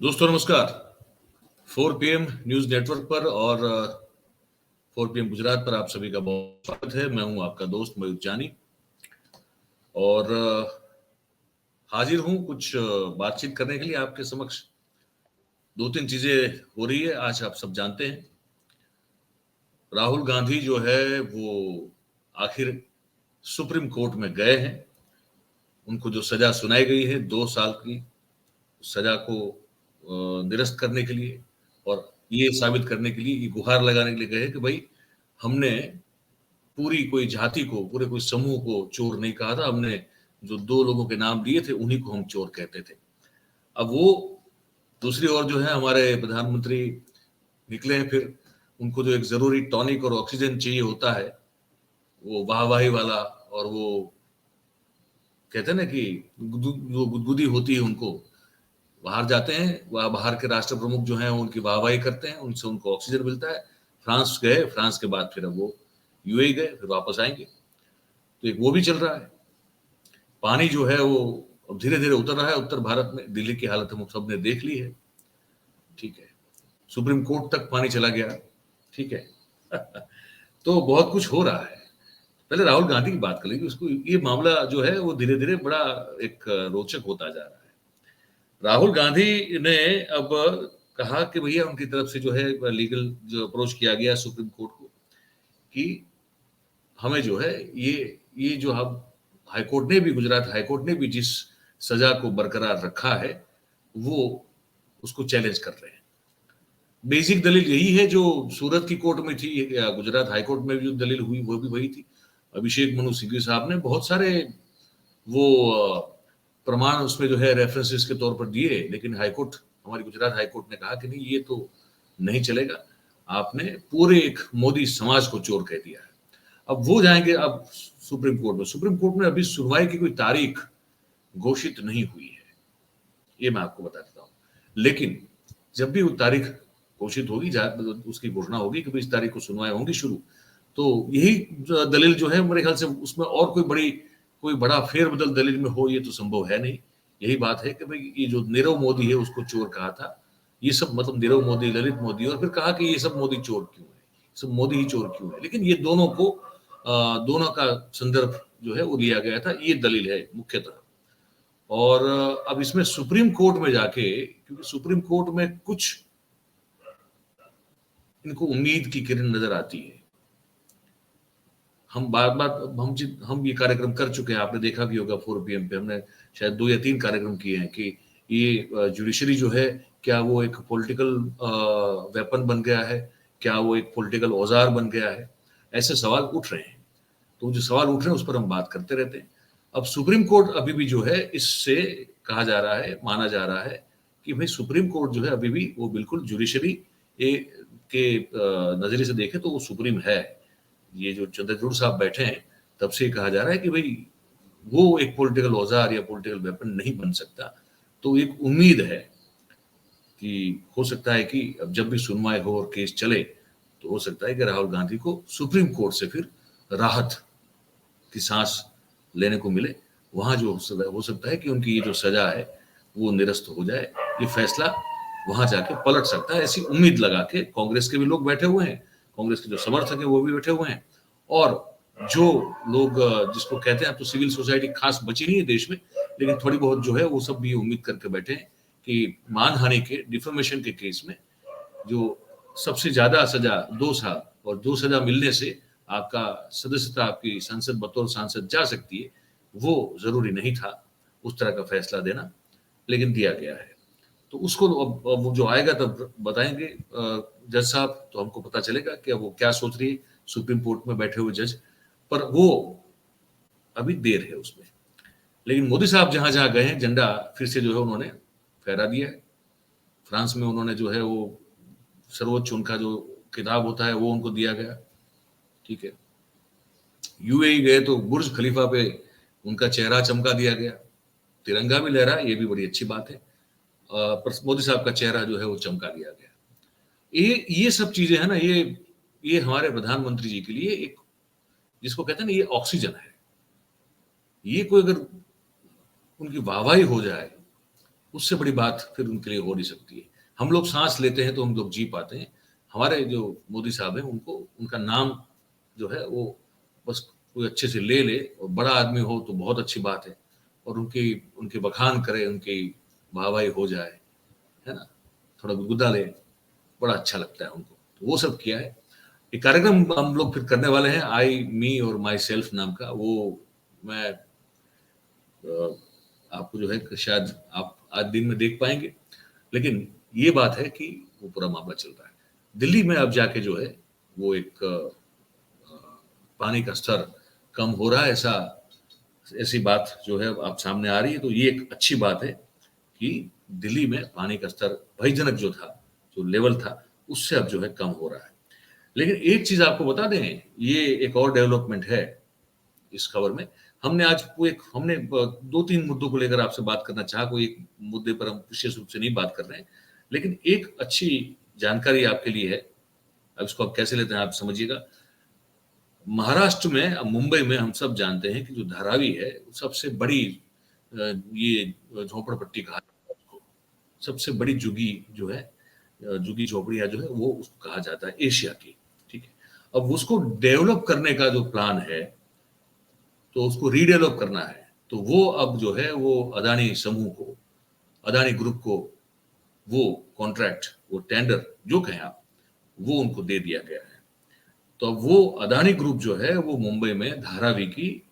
दोस्तों नमस्कार। 4 PM news network पर और 4 PM गुजरात पर आप सभी का बहुत स्वागत है। मैं हूं आपका दोस्त मयूर जानी और हाजिर हूं कुछ बातचीत करने के लिए आपके समक्ष। दो तीन चीजें हो रही है, आज आप सब जानते हैं। राहुल गांधी जो है वो आखिर सुप्रीम कोर्ट में गए हैं। उनको जो सजा सुनाई गई है 2 साल की सजा को निरस्त करने के लिए और ये साबित करने के लिए, ये गुहार लगाने के लिए गए कि भाई हमने पूरी कोई जाति को, पूरे कोई समूह को चोर नहीं कहा था। हमने जो 2 लोगों के नाम लिए थे उन्हीं को हम चोर कहते थे। अब वो दूसरी ओर जो है हमारे प्रधानमंत्री निकले हैं, फिर उनको जो एक जरूरी टॉनिक और ऑक्सीजन चाहिए होता है, वो वाहवाही वाला, और वो कहते हैं ना कि जो गुदगुदी होती है उनको, बाहर जाते हैं, वह बाहर के राष्ट्र प्रमुख जो हैं उनकी वाहवाही करते हैं, उनसे उनको ऑक्सीजन मिलता है। फ्रांस गए, फ्रांस के बाद फिर अब वो यूएई गए, फिर वापस आएंगे। तो एक वो भी चल रहा है। पानी जो है वो अब धीरे धीरे उतर रहा है उत्तर भारत में। दिल्ली की हालत हम सबने देख ली है, ठीक है। सुप्रीम कोर्ट तक पानी चला गया, ठीक है। तो बहुत कुछ हो रहा है। पहले राहुल गांधी की बात कर लीजिए। उसको ये मामला जो है वो धीरे धीरे बड़ा एक रोचक होता जा रहा है। राहुल गांधी ने अब कहा कि भैया उनकी तरफ से जो है लीगल जो अप्रोच किया गया सुप्रीम कोर्ट को कि हमें जो है ये जो हम हाईकोर्ट ने भी, गुजरात हाईकोर्ट ने भी जिस सजा को बरकरार रखा है वो उसको चैलेंज कर रहे हैं। बेसिक दलील यही है जो सूरत की कोर्ट में थी या गुजरात हाईकोर्ट में भी जो दलील हुई वो भी वही थी। अभिषेक मनु सिंघवी साहब ने बहुत सारे वो प्रमाण उसमें जो है रेफरेंसेस के तौर पर दिए, लेकिन हाईकोर्ट, हमारी गुजरात हाईकोर्ट ने कहा कि नहीं, ये तो नहीं चलेगा। आपने पूरे एक मोदी समाज को चोर कह दिया है। अब वो जाएंगे अब सुप्रीम कोर्ट में। सुप्रीम कोर्ट में अभी सुनवाई की कोई तारीख घोषित नहीं हुई है, ये मैं आपको बता देता हूँ। लेकिन जब भी वो तारीख घोषित होगी, उसकी घोषणा होगी कि इस तारीख को सुनवाई होंगी शुरू, तो यही दलील जो है मेरे ख्याल से उसमें और कोई बड़ा फेरबदल दलील में हो, ये तो संभव है नहीं। यही बात है कि भाई ये जो नीरव मोदी है उसको चोर कहा था, ये सब मतलब नीरव मोदी, ललित मोदी, और फिर कहा कि ये सब मोदी चोर क्यों है, सब मोदी ही चोर क्यों है। लेकिन ये दोनों का संदर्भ जो है वो लिया गया था, ये दलील है मुख्यतः। और अब इसमें सुप्रीम कोर्ट में जाके, क्योंकि सुप्रीम कोर्ट में कुछ इनको उम्मीद की किरण नजर आती है। हम बार बार हम ये कार्यक्रम कर चुके हैं, आपने देखा भी होगा 4 PM पे हमने शायद 2 या 3 कार्यक्रम किए हैं कि ये जुडिशरी जो है क्या वो एक पॉलिटिकल वेपन बन गया है, क्या वो एक पॉलिटिकल औजार बन गया है। ऐसे सवाल उठ रहे हैं, तो जो सवाल उठ रहे हैं उस पर हम बात करते रहते हैं। अब सुप्रीम कोर्ट अभी भी जो है, इससे कहा जा रहा है, माना जा रहा है कि भाई सुप्रीम कोर्ट जो है अभी भी वो बिल्कुल जुडिशरी के नजरिए से देखे तो वो सुप्रीम है। ये जो चंद्रचूड़ साहब बैठे हैं तब से कहा जा रहा है कि भाई वो एक पॉलिटिकल औजार या पॉलिटिकल वेपन नहीं बन सकता। तो एक उम्मीद है कि हो सकता है कि अब जब भी सुनवाई हो और केस चले तो हो सकता है कि राहुल गांधी को सुप्रीम कोर्ट से फिर राहत की सांस लेने को मिले। वहां जो हो सकता है कि उनकी ये जो सजा है वो निरस्त हो जाए, ये फैसला वहां जाके पलट सकता है, ऐसी उम्मीद लगा के कांग्रेस के भी लोग बैठे हुए हैं, कांग्रेस के जो समर्थक है वो भी बैठे हुए हैं, और जो लोग जिसको कहते हैं, तो सिविल सोसाइटी खास बची नहीं है देश में, लेकिन थोड़ी बहुत जो है वो सब भी उम्मीद करके बैठे हैं कि मानहानि के, डिफेमेशन के केस में जो सबसे ज्यादा सजा 2 साल, और 2 सजा मिलने से आपका सदस्यता, आपकी संसद बतौर सांसद जा सकती है, वो जरूरी नहीं था उस तरह का फैसला देना, लेकिन दिया गया है। तो उसको अब वो जो आएगा तब बताएंगे जज साहब, तो हमको पता चलेगा कि वो क्या सोच रही है सुप्रीम कोर्ट में बैठे हुए जज। पर वो अभी देर है उसमें। लेकिन मोदी साहब जहां जहां गए हैं, झंडा फिर से जो है उन्होंने फहरा दिया है। फ्रांस में उन्होंने जो है वो सर्वोच्च उनका जो खिताब होता है वो उनको दिया गया, ठीक है। यूएई गए तो बुर्ज खलीफा पे उनका चेहरा चमका दिया गया, तिरंगा भी लहरा, ये भी बड़ी अच्छी बात है। पर मोदी साहब का चेहरा जो है वो चमका दिया गया। ये सब चीजें है ना, ये हमारे प्रधानमंत्री जी के लिए एक, जिसको कहते हैं ना, ये ऑक्सीजन है। ये कोई अगर उनकी वाहवाही हो जाए उससे बड़ी बात फिर उनके लिए हो नहीं सकती है। हम लोग सांस लेते हैं तो हम लोग जी पाते हैं। हमारे जो मोदी साहब हैं उनको उनका नाम जो है वो बस कोई अच्छे से ले ले और बड़ा आदमी हो तो बहुत अच्छी बात है, और उनकी उनके बखान करे, उनकी वाहवाही हो जाए, है ना, थोड़ा गुदगुदा ले, बड़ा अच्छा लगता है उनको। तो वो सब किया है। एक कार्यक्रम हम लोग फिर करने वाले हैं, आई मी और माई सेल्फ नाम का। वो मैं आपको जो है कि शायद आप आज दिन में देख पाएंगे, लेकिन ये बात है कि वो पूरा मामला चल रहा है दिल्ली में। अब जाके जो है वो एक पानी का स्तर कम हो रहा है, ऐसा ऐसी बात जो है आप सामने आ रही है। तो ये एक अच्छी बात है कि दिल्ली में पानी का स्तर भयजनक जो था, जो लेवल था, उससे अब जो है कम हो रहा है। लेकिन एक चीज आपको बता दें, ये एक और डेवलपमेंट है इस खबर में। हमने आज कोई हमने दो तीन मुद्दों को लेकर आपसे बात करना चाहा, कोई एक मुद्दे पर हम विशेष रूप से नहीं बात कर रहे हैं, लेकिन एक अच्छी जानकारी आपके लिए है। अब इसको आप कैसे लेते हैं आप समझिएगा। महाराष्ट्र में, मुंबई में हम सब जानते हैं कि जो धारावी है सबसे बड़ी ये झोपड़पट्टी कहा जाता है उसको, सबसे बड़ी झुग्गी जो है, झुग्गी झोपड़ियां जो है वो उसको कहा जाता है एशिया की। ठीक है। अब उसको डेवलप करने का जो प्लान है, तो उसको रीडेवलप करना है, तो वो अब जो है वो अदानी समूह को, अदानी ग्रुप को वो कॉन्ट्रैक्ट, वो टेंडर जो कहें आप, वो उनको दे दिया गया है। तो अब वो अदानी ग्रुप जो है वो मुंबई में धारावी की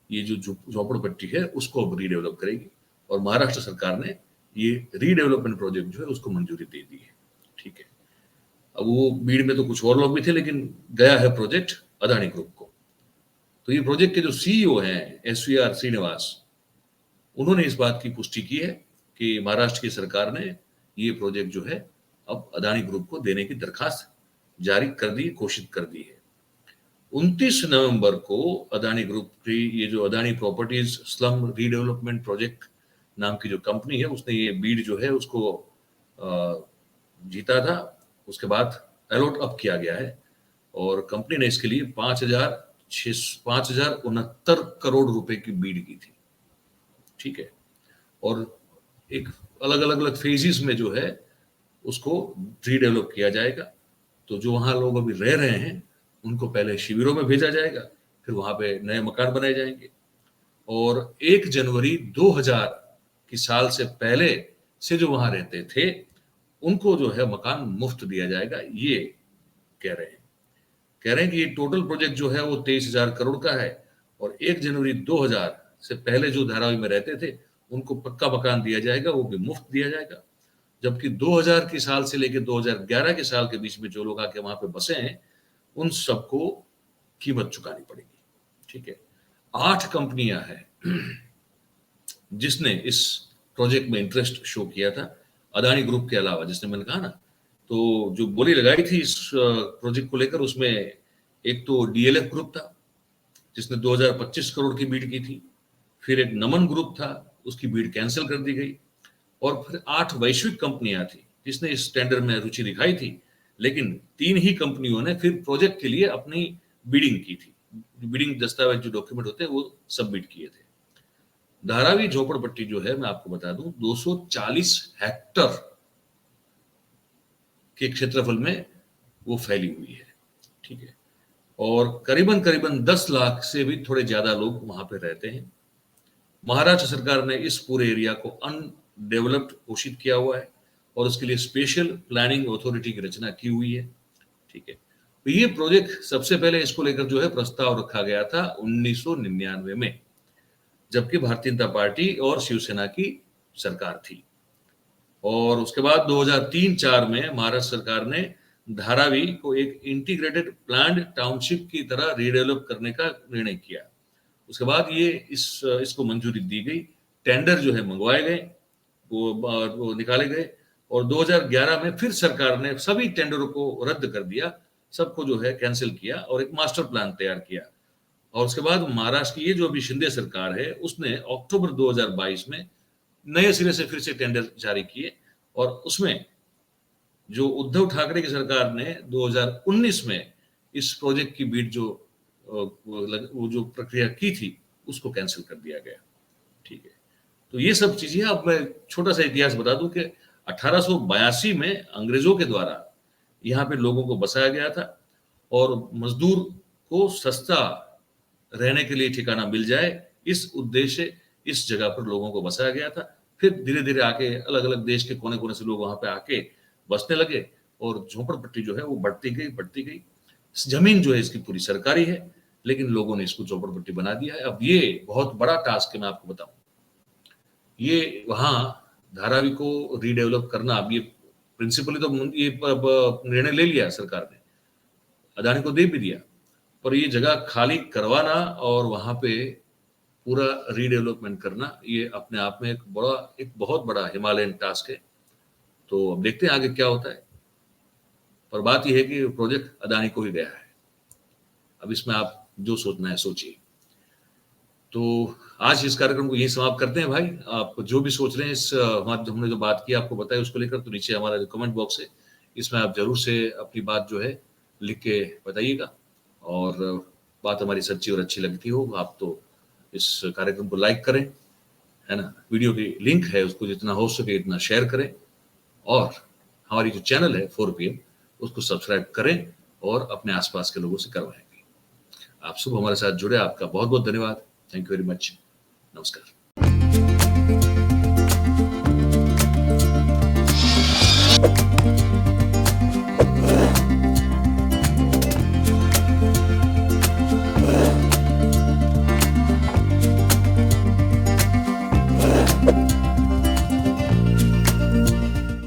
ये जो झोपड़पट्टी है उसको अब रीडेवलप करेगी, और महाराष्ट्र सरकार ने ये रीडेवलपमेंट प्रोजेक्ट जो है उसको मंजूरी दे दी है। ठीक है। अब वो भीड़ में तो कुछ और लोग भी थे, लेकिन गया है प्रोजेक्ट अदानी ग्रुप को। तो ये प्रोजेक्ट के जो सीईओ हैं SVR श्रीनिवास, उन्होंने इस बात की पुष्टि की है कि महाराष्ट्र की सरकार ने ये प्रोजेक्ट जो है अब अदानी ग्रुप को देने की दरखास्त जारी कर दी, घोषित कर दी है। 29 नवंबर को अदानी ग्रुप की ये जो Adani properties slum redevelopment project नाम की जो कंपनी है, उसने ये बीड जो है उसको जीता था। उसके बाद अलॉट अप किया गया है, और कंपनी ने इसके लिए 5,069 करोड़ रुपए की बीड की थी। ठीक है। और एक अलग अलग अलग फेजेस में जो है उसको रीडेवलप किया जाएगा। तो जो वहां लोग अभी रह रहे हैं उनको पहले शिविरों में भेजा जाएगा, फिर वहां पे नए मकान बनाए जाएंगे, और 1 जनवरी 2000 की साल से पहले से जो वहां रहते थे उनको जो है मकान मुफ्त दिया जाएगा, ये कह रहे हैं। कह रहे हैं कि ये टोटल प्रोजेक्ट जो है वो 23,000 करोड़ का है, और 1 जनवरी 2000 से पहले जो धारावी में रहते थे उनको पक्का मकान दिया जाएगा, वो भी मुफ्त दिया जाएगा। जबकि 2000 की साल से लेकर 2011 के साल के बीच में जो लोग आके वहां पे बसे हैं उन सबको कीमत चुकानी पड़ेगी। ठीक है। 8 कंपनियां हैं जिसने इस प्रोजेक्ट में इंटरेस्ट शो किया था, अदानी ग्रुप के अलावा, जिसने मैंने कहा ना। तो जो बोली लगाई थी इस प्रोजेक्ट को लेकर, उसमें एक तो DLF ग्रुप था जिसने 2025 करोड़ की बीड की थी, फिर एक नमन ग्रुप था, उसकी बीड कैंसिल कर दी गई, और फिर 8 वैश्विक कंपनियां थी जिसने इस टेंडर में रुचि दिखाई थी, लेकिन 3 ही कंपनियों ने फिर प्रोजेक्ट के लिए अपनी बिडिंग की थी। बिडिंग दस्तावेज जो डॉक्यूमेंट होते हैं वो सबमिट किए थे। धारावी झोपड़पट्टी जो है मैं आपको बता दूं 240 हेक्टर के क्षेत्रफल में वो फैली हुई है। ठीक है। और करीबन करीबन 10 लाख से भी थोड़े ज्यादा लोग वहां पे रहते हैं। महाराष्ट्र सरकार ने इस पूरे एरिया को अनडेवलप्ड घोषित किया हुआ है, और उसके लिए स्पेशल प्लानिंग अथॉरिटी की रचना की हुई है। ठीक है। तो ये प्रोजेक्ट सबसे पहले इसको लेकर जो है प्रस्ताव रखा गया था 1999 में, जबकि भारतीय जनता पार्टी और शिवसेना की सरकार थी। और उसके बाद 2003-4 में महाराष्ट्र सरकार ने धारावी को एक इंटीग्रेटेड प्लान्ड टाउनशिप की तरह रीडेवलप करने का निर्णय किया। उसके बाद ये इसको मंजूरी दी गई, टेंडर जो है मंगवाए गए, वो निकाले गए, और 2011 में फिर सरकार ने सभी टेंडरों को रद्द कर दिया, सबको जो है कैंसिल किया, और एक मास्टर प्लान तैयार किया। और उसके बाद महाराष्ट्र की ये जो अभी शिंदे सरकार है उसने अक्टूबर 2022 में नए सिरे से फिर से टेंडर जारी किए, और उसमें जो उद्धव ठाकरे की सरकार ने 2019 में इस प्रोजेक्ट की बीड जो वो जो प्रक्रिया की थी उसको कैंसिल कर दिया गया। ठीक है। तो ये सब चीजें, अब मैं छोटा सा इतिहास बता दूं कि 1882 में अंग्रेजों के द्वारा यहाँ पे लोगों को बसाया गया था और मजदूर को सस्ता रहने के लिए ठिकाना मिल जाए, इस उद्देश्य इस जगह पर लोगों को बसाया गया था। फिर धीरे धीरे आके अलग अलग देश के कोने कोने से लोग वहां पे आके बसने लगे और झोपड़पट्टी जो है वो बढ़ती गई। जमीन जो है इसकी पूरी सरकारी है, लेकिन लोगों ने इसको झोपड़पट्टी बना दिया है। अब ये बहुत बड़ा टास्क है, मैं आपको बताऊं, ये वहां धारावी को रीडेवलप करना, अब ये प्रिंसिपली तो ये निर्णय ले लिया सरकार ने, अदानी को दे भी दिया, पर ये जगह खाली करवाना और वहां पे पूरा रीडेवलपमेंट करना, ये अपने आप में एक बहुत बड़ा हिमालयन टास्क है। तो अब देखते हैं आगे क्या होता है, पर बात यह है कि प्रोजेक्ट अदानी को ही गया है। अब इसमें आप जो सोचना है सोचिए। तो आज इस कार्यक्रम को यही समाप्त करते हैं भाई। आप जो भी सोच रहे हैं इस हमने जो बात की आपको बताया उसको लेकर, तो नीचे हमारा जो कमेंट बॉक्स है इसमें आप जरूर से अपनी बात जो है लिख के बताइएगा। और बात हमारी सच्ची और अच्छी लगती हो आप तो इस कार्यक्रम को लाइक करें, है ना, वीडियो की लिंक है उसको जितना हो सके इतना शेयर करें, और हमारी जो चैनल है 4PM उसको सब्सक्राइब करें और अपने आसपास के लोगों से करवाएं। आप सब हमारे साथ जुड़े, आपका बहुत बहुत धन्यवाद। Thank you very much. नमस्कार।